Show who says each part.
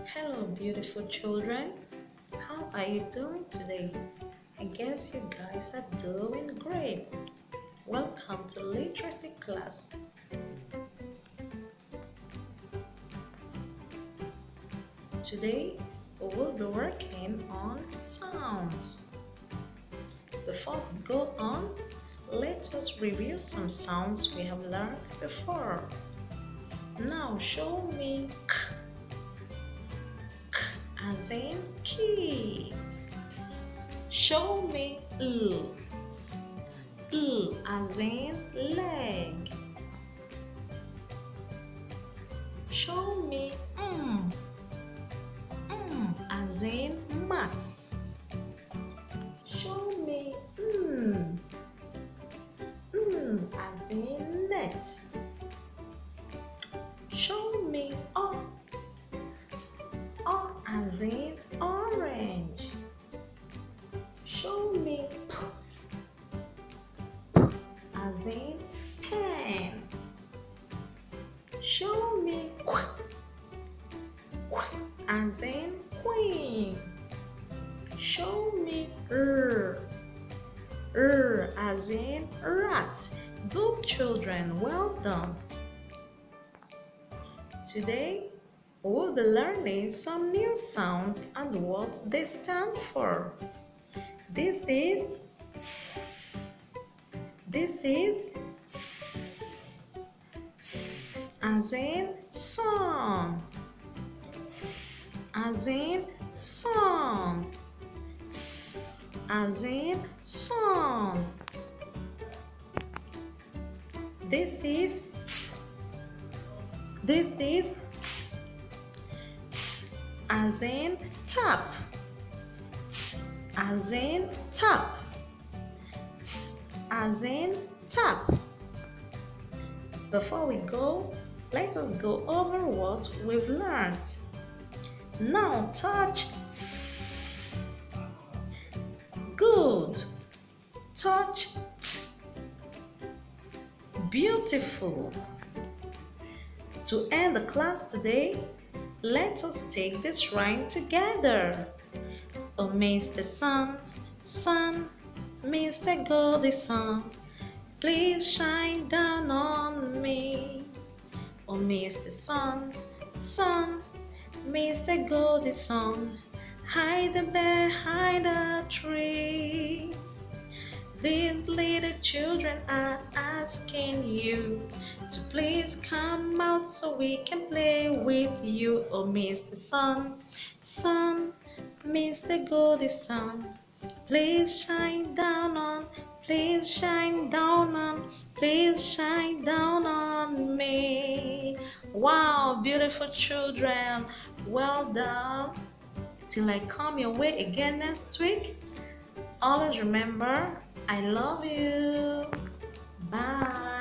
Speaker 1: Hello, beautiful children. How are you doing today? I guess you guys are doing great. Welcome to literacy class. Today, we will be working on sounds. Before we go on, let us review some sounds we have learned before. Now show me k, as in key. Show me l, as in leg. Show me as in mat. Show me as in net. Show me o as in orange. Show me p as in pen. Show me qu as in queen. Show me r as in rat. Good children, well done. Today, we'll be learning some new sounds and what they stand for. This is s. This is s. S as in sun. S as in sun. S as in sun. This is t. This is t. T as in tap. T as in tap. T as in tap. Before we go, let us go over what we've learned. Now touch s. Good. Touch t. Beautiful. To end the class today, let us take this rhyme together. Oh, Mr. Sun, sun, Mr. Golden Sun, please shine down on me. Oh, Mr. Sun, sun, Mr. Golden Sun, hide behind a tree. These little children are asking you to please come out so we can play with you. Oh, Mr. Sun, sun, Mr. Golden Sun, please shine down on, please shine down on, please shine down on me. Wow, beautiful children, well done. Till I come your way again next week, always remember, I love you. Bye.